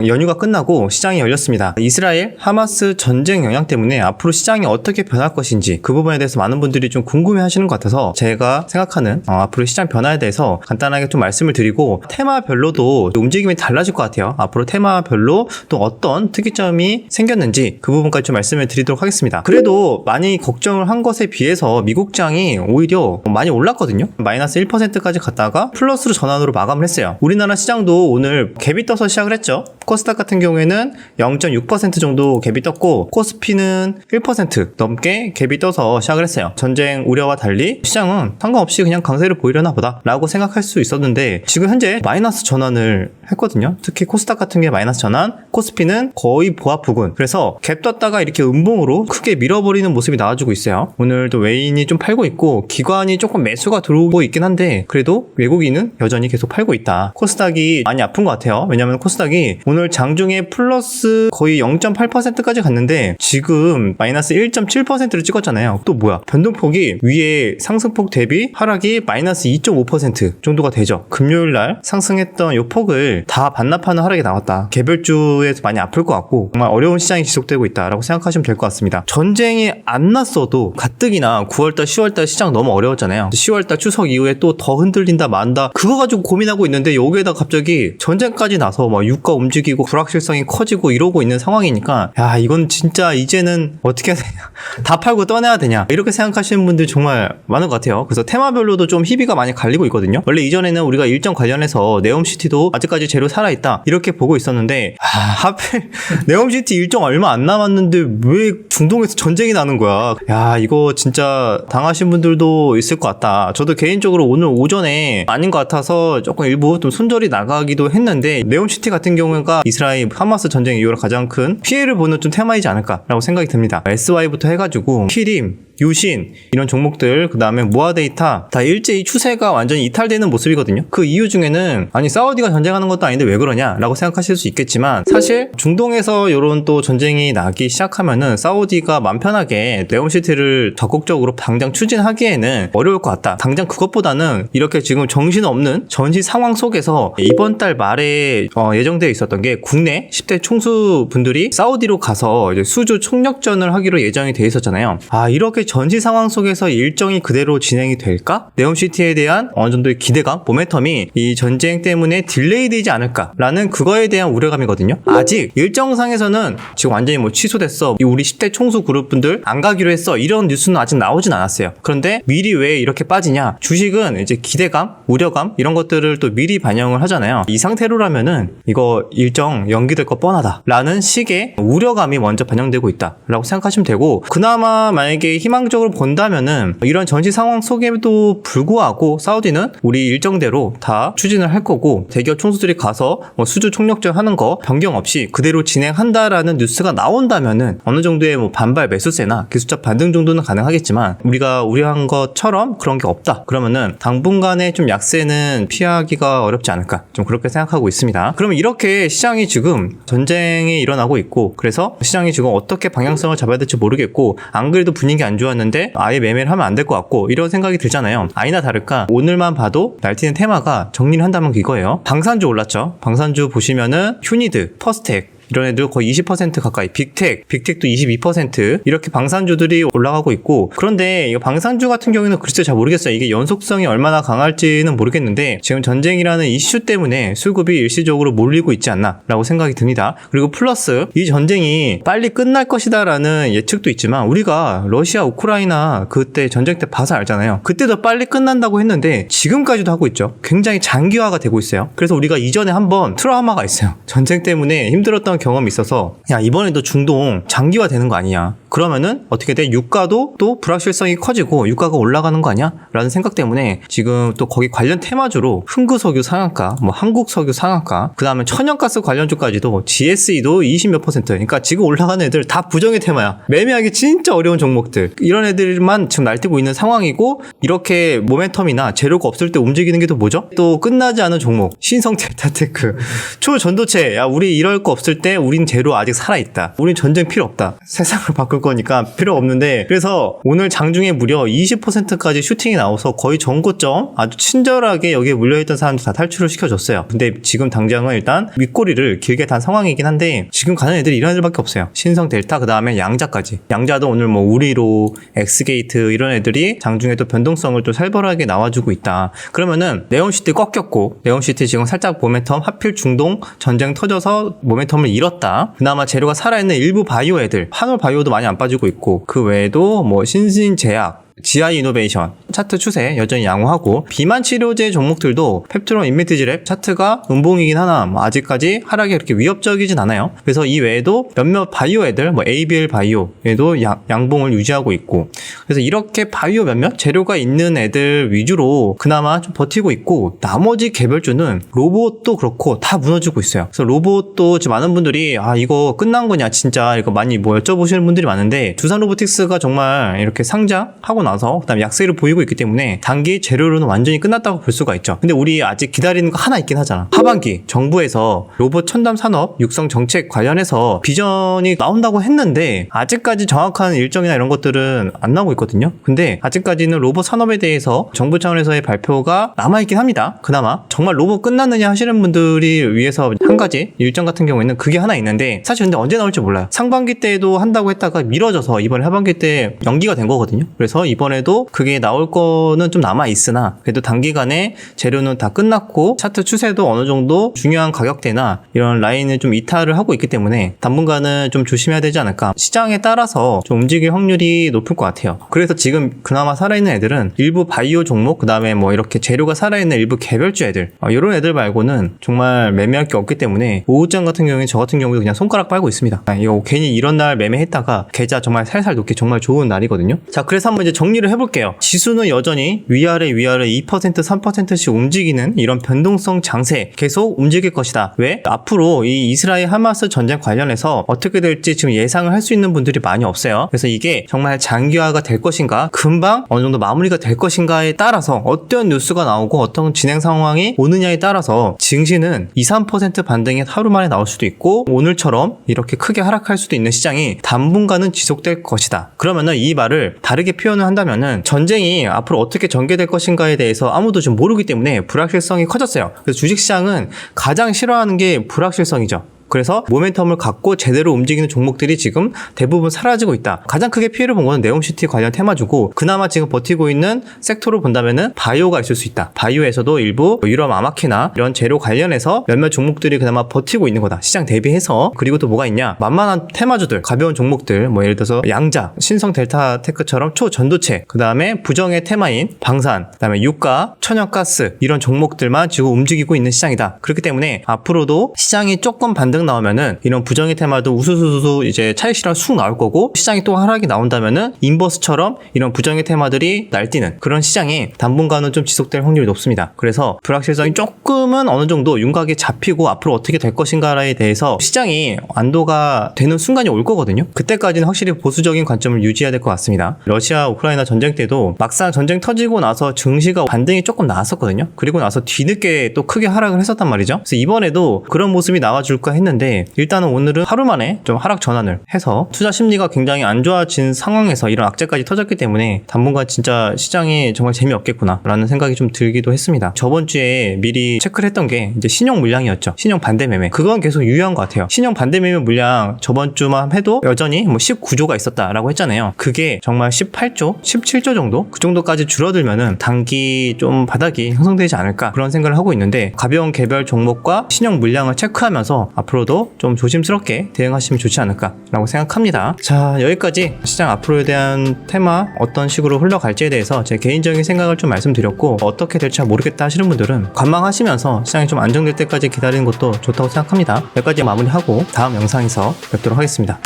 연휴가 끝나고 시장이 열렸습니다. 이스라엘 하마스 전쟁 영향 때문에 앞으로 시장이 어떻게 변할 것인지 그 부분에 대해서 많은 분들이 좀 궁금해 하시는 것 같아서 제가 생각하는 앞으로 시장 변화에 대해서 간단하게 좀 말씀을 드리고, 테마별로도 움직임이 달라질 것 같아요. 앞으로 테마별로 또 어떤 특이점이 생겼는지 그 부분까지 좀 말씀을 드리도록 하겠습니다. 그래도 많이 걱정을 한 것에 비해서 미국장이 오히려 많이 올랐거든요. 마이너스 1%까지 갔다가 플러스로 전환으로 마감을 했어요. 우리나라 시장도 오늘 갭이 떠서 시작을 했죠. 코스닥 같은 경우에는 0.6% 정도 갭이 떴고, 코스피는 1% 넘게 갭이 떠서 시작을 했어요. 전쟁 우려와 달리 시장은 상관없이 그냥 강세를 보이려나 보다 라고 생각할 수 있었는데, 지금 현재 마이너스 전환을 했거든요. 특히 코스닥 같은 게 마이너스 전환, 코스피는 거의 보합 부근. 그래서 갭 떴다가 이렇게 음봉으로 크게 밀어버리는 모습이 나와주고 있어요. 오늘도 외인이 좀 팔고 있고 기관이 조금 매수가 들어오고 있긴 한데, 그래도 외국인은 여전히 계속 팔고 있다. 코스닥이 많이 아픈 것 같아요. 왜냐면 코스닥이 오늘 장중에 플러스 거의 0.8%까지 갔는데 지금 마이너스 1.7%를 찍었잖아요. 또 뭐야? 변동폭이 위에 상승폭 대비 하락이 마이너스 2.5% 정도가 되죠. 금요일날 상승했던 이 폭을 다 반납하는 하락이 나왔다. 개별주에서 많이 아플 것 같고 정말 어려운 시장이 지속되고 있다라고 생각하시면 될 것 같습니다. 전쟁이 안 났어도 가뜩이나 9월달 10월달 시장 너무 어려웠잖아요. 10월달 추석 이후에 또 더 흔들린다 만다 그거 가지고 고민하고 있는데, 여기에다 갑자기 전쟁까지 나서 막 유가 움직이고 불확실성이 커지고 이러고 있는 상황이니까, 야, 이건 진짜 이제는 어떻게 해야 되냐, 다 팔고 떠내야 되냐, 이렇게 생각하시는 분들 정말 많은 것 같아요. 그래서 테마별로도 좀 희비가 많이 갈리고 있거든요. 원래 이전에는 우리가 일정 관련해서 네옴시티도 아직까지 재료 살아있다 이렇게 보고 있었는데, 하필 네옴시티 일정 얼마 안 남았는데 왜 중동에서 전쟁이 나는 거야. 야, 이거 진짜 당하신 분들도 있을 것 같다. 저도 개인적으로 오늘 오전에 아닌 것 같아서 조금 일부 좀 손절이 나가기도 했는데, 네옴시티 같은 경우가 이스라엘 하마스 전쟁 이후로 가장 큰 피해를 보는 좀 테마이지 않을까라고 생각이 듭니다. SY부터 해가지고 키림, 유신 이런 종목들, 그 다음에 모아데이터 다 일제히 추세가 완전히 이탈되는 모습이거든요. 그 이유 중에는 아니 사우디가 전쟁하는 것도 아닌데 왜 그러냐 라고 생각하실 수 있겠지만, 사실 중동에서 이런 또 전쟁이 나기 시작하면은 사우디가 맘 편하게 네옴시티를 적극적으로 당장 추진하기에는 어려울 것 같다. 당장 그것보다는 이렇게 지금 정신없는 전시 상황 속에서 이번 달 말에 예정되어 있었던 게, 국내 10대 총수분들이 사우디로 가서 이제 수주 총력전을 하기로 예정이 돼 있었잖아요. 이렇게 전시 상황 속에서 일정이 그대로 진행이 될까? 네옴시티에 대한 어느 정도의 기대감, 모멘텀이 이 전쟁 때문에 딜레이 되지 않을까라는 그거에 대한 우려감이거든요. 아직 일정상에서는 지금 완전히 뭐 취소됐어, 우리 10대 총수 그룹분들 안 가기로 했어, 이런 뉴스는 아직 나오진 않았어요. 그런데 미리 왜 이렇게 빠지냐? 주식은 이제 기대감, 우려감 이런 것들을 또 미리 반영을 하잖아요. 이 상태로라면은 이거 일정 연기될 거 뻔하다 라는 식의 우려감이 먼저 반영되고 있다 라고 생각하시면 되고, 그나마 만약에 희망적으로 본다면은 이런 전시 상황 속에도 불구하고 사우디는 우리 일정대로 다 추진을 할 거고, 대기업 총수들이 가서 뭐 수주 총력전 하는 거 변경 없이 그대로 진행한다라는 뉴스가 나온다면은 어느 정도의 뭐 반발 매수세나 기술자 반등 정도는 가능하겠지만, 우리가 우려한 것처럼 그런 게 없다 그러면은 당분간의 좀 약세는 피하기가 어렵지 않을까, 좀 그렇게 생각하고 있습니다. 그러면 이렇게 시장이 지금 전쟁이 일어나고 있고, 그래서 시장이 지금 어떻게 방향성을 잡아야 될지 모르겠고, 안 그래도 분위기 안 좋았는데 아예 매매를 하면 안 될 것 같고, 이런 생각이 들잖아요. 아니나 다를까 오늘만 봐도 날뛰는 테마가 정리를 한다면 이거예요. 방산주 올랐죠. 방산주 보시면은 휴니드, 퍼스텍 이런 애들 거의 20% 가까이, 빅텍도 22% 이렇게 방산주들이 올라가고 있고, 그런데 이거 방산주 같은 경우에는 글쎄 잘 모르겠어요. 이게 연속성이 얼마나 강할지는 모르겠는데, 지금 전쟁이라는 이슈 때문에 수급이 일시적으로 몰리고 있지 않나 라고 생각이 듭니다. 그리고 플러스 이 전쟁이 빨리 끝날 것이다 라는 예측도 있지만, 우리가 러시아 우크라이나 그때 전쟁 때 봐서 알잖아요. 그때도 빨리 끝난다고 했는데 지금까지도 하고 있죠. 굉장히 장기화가 되고 있어요. 그래서 우리가 이전에 한번 트라우마가 있어요. 전쟁 때문에 힘들었던 경험이 있어서, 야, 이번에도 중동 장기화 되는 거 아니냐, 그러면은 어떻게 돼? 유가도 또 불확실성이 커지고 유가가 올라가는 거 아니야? 라는 생각 때문에 지금 또 거기 관련 테마주로 흥구석유 상한가, 뭐 한국석유 상한가, 그 다음에 천연가스 관련주까지도 GSE도 20몇 %, 그러니까 지금 올라가는 애들 다 부정의 테마야. 매매하기 진짜 어려운 종목들, 이런 애들만 지금 날뛰고 있는 상황이고, 이렇게 모멘텀이나 재료가 없을 때 움직이는 게 또 뭐죠? 또 끝나지 않은 종목, 신성 델타테크, 초전도체. 야, 우리 이럴 거 없을 때 우린 재료 아직 살아있다, 우린 전쟁 필요 없다, 세상을 바꿀 볼 거니까 필요 없는데, 그래서 오늘 장중에 무려 20%까지 슈팅이 나와서 거의 전고점 아주 친절하게 여기에 물려있던 사람들 다 탈출을 시켜줬어요. 근데 지금 당장은 일단 윗꼬리를 길게 단 상황이긴 한데 지금 가는 애들이 이런 애들밖에 없어요. 신성 델타, 그 다음에 양자까지. 양자도 오늘 뭐 우리로, 엑스게이트 이런 애들이 장중에 또 변동성을 또 살벌하게 나와주고 있다. 그러면은 네온시티 꺾였고, 네온시티 지금 살짝 모멘텀, 하필 중동 전쟁 터져서 모멘텀을 잃었다. 그나마 재료가 살아있는 일부 바이오 애들, 한올 바이오도 많이 안 빠지고 있고, 그 외에도 뭐 신신제약, GI 이노베이션 차트 추세 여전히 양호하고, 비만 치료제 종목들도 펩트론, 인메티지랩 차트가 음봉이긴 하나 뭐 아직까지 하락이 그렇게 위협적이진 않아요. 그래서 이 외에도 몇몇 바이오 애들, 뭐 ABL 바이오에도 양봉을 유지하고 있고, 그래서 이렇게 바이오 몇몇 재료가 있는 애들 위주로 그나마 좀 버티고 있고, 나머지 개별주는 로봇도 그렇고 다 무너지고 있어요. 그래서 로봇도 지금 많은 분들이 이거 끝난 거냐 진짜 이거 많이 뭐 여쭤보시는 분들이 많은데, 두산 로보틱스가 정말 이렇게 상장하고 나서 그다음에 약세를 보이고 있기 때문에 단기 재료로는 완전히 끝났다고 볼 수가 있죠. 근데 우리 아직 기다리는 거 하나 있긴 하잖아. 하반기 정부에서 로봇 첨단 산업 육성 정책 관련해서 비전이 나온다고 했는데 아직까지 정확한 일정이나 이런 것들은 안 나오고 있거든요. 근데 아직까지는 로봇 산업에 대해서 정부 차원에서의 발표가 남아있긴 합니다. 그나마 정말 로봇 끝났느냐 하시는 분들이 위해서 한 가지 일정 같은 경우에는 그게 하나 있는데, 사실 근데 언제 나올지 몰라요. 상반기 때도 한다고 했다가 미뤄져서 이번에 하반기 때 연기가 된 거거든요. 그래서 이번에도 그게 나올 거는 좀 남아있으나 그래도 단기간에 재료는 다 끝났고 차트 추세도 어느 정도 중요한 가격대나 이런 라인을 좀 이탈을 하고 있기 때문에 당분간은 좀 조심해야 되지 않을까. 시장에 따라서 좀 움직일 확률이 높을 것 같아요. 그래서 지금 그나마 살아있는 애들은 일부 바이오 종목, 그 다음에 뭐 이렇게 재료가 살아있는 일부 개별주 애들, 이런 애들 말고는 정말 매매할 게 없기 때문에 오후장 같은 경우에 저 같은 경우도 그냥 손가락 빨고 있습니다. 이거 괜히 이런 날 매매했다가 계좌 정말 살살 놓기 정말 좋은 날이거든요. 자, 그래서 한번 이제 정리를 해볼게요. 지수는 여전히 위아래 2%, 3%씩 움직이는 이런 변동성 장세 계속 움직일 것이다. 왜? 앞으로 이 이스라엘 하마스 전쟁 관련해서 어떻게 될지 지금 예상을 할 수 있는 분들이 많이 없어요. 그래서 이게 정말 장기화가 될 것인가, 금방 어느 정도 마무리가 될 것인가에 따라서 어떤 뉴스가 나오고 어떤 진행 상황이 오느냐에 따라서 증시는 2, 3% 반등이 하루 만에 나올 수도 있고, 오늘처럼 이렇게 크게 하락할 수도 있는 시장이 당분간은 지속될 것이다. 그러면은 이 말을 다르게 표현을 한다면은 전쟁이 앞으로 어떻게 전개될 것인가에 대해서 아무도 좀 모르기 때문에 불확실성이 커졌어요. 그래서 주식시장은 가장 싫어하는 게 불확실성이죠. 그래서 모멘텀을 갖고 제대로 움직이는 종목들이 지금 대부분 사라지고 있다. 가장 크게 피해를 본 거는 네옴시티 관련 테마주고, 그나마 지금 버티고 있는 섹터로 본다면은 바이오가 있을 수 있다. 바이오에서도 일부 유럽 아마키나 이런 재료 관련해서 몇몇 종목들이 그나마 버티고 있는 거다. 시장 대비해서. 그리고 또 뭐가 있냐? 만만한 테마주들, 가벼운 종목들, 뭐 예를 들어서 양자, 신성 델타 테크처럼 초전도체, 그 다음에 부정의 테마인 방산, 그 다음에 유가, 천연가스 이런 종목들만 지금 움직이고 있는 시장이다. 그렇기 때문에 앞으로도 시장이 조금 반등 나오면은 이런 부정의 테마도 우수수수 이제 차익실현 쑥 나올 거고, 시장이 또 하락이 나온다면은 인버스처럼 이런 부정의 테마들이 날뛰는 그런 시장이 당분간은 좀 지속될 확률이 높습니다. 그래서 불확실성이 조금은 어느 정도 윤곽이 잡히고 앞으로 어떻게 될 것인가에 대해서 시장이 안도가 되는 순간이 올 거거든요. 그때까지는 확실히 보수적인 관점을 유지해야 될 것 같습니다. 러시아 우크라이나 전쟁 때도 막상 전쟁 터지고 나서 증시가 반등이 조금 나왔었거든요. 그리고 나서 뒤늦게 또 크게 하락을 했었단 말이죠. 그래서 이번에도 그런 모습이 나와줄까 했는데, 일단은 오늘은 하루 만에 좀 하락 전환을 해서 투자 심리가 굉장히 안 좋아진 상황에서 이런 악재까지 터졌기 때문에 당분간 진짜 시장이 정말 재미없겠구나 라는 생각이 좀 들기도 했습니다. 저번 주에 미리 체크를 했던 게 이제 신용 물량이었죠. 신용 반대 매매. 그건 계속 유효한 것 같아요. 신용 반대 매매 물량 저번 주만 해도 여전히 뭐 19조가 있었다라고 했잖아요. 그게 정말 18조, 17조 정도? 그 정도까지 줄어들면은 단기 좀 바닥이 형성되지 않을까 그런 생각을 하고 있는데, 가벼운 개별 종목과 신용 물량을 체크하면서 앞으로도 좀 조심스럽게 대응하시면 좋지 않을까라고 생각합니다. 자, 여기까지 시장 앞으로에 대한 테마 어떤 식으로 흘러갈지에 대해서 제 개인적인 생각을 좀 말씀드렸고, 어떻게 될지 잘 모르겠다 하시는 분들은 관망하시면서 시장이 좀 안정될 때까지 기다리는 것도 좋다고 생각합니다. 여기까지 마무리하고 다음 영상에서 뵙도록 하겠습니다.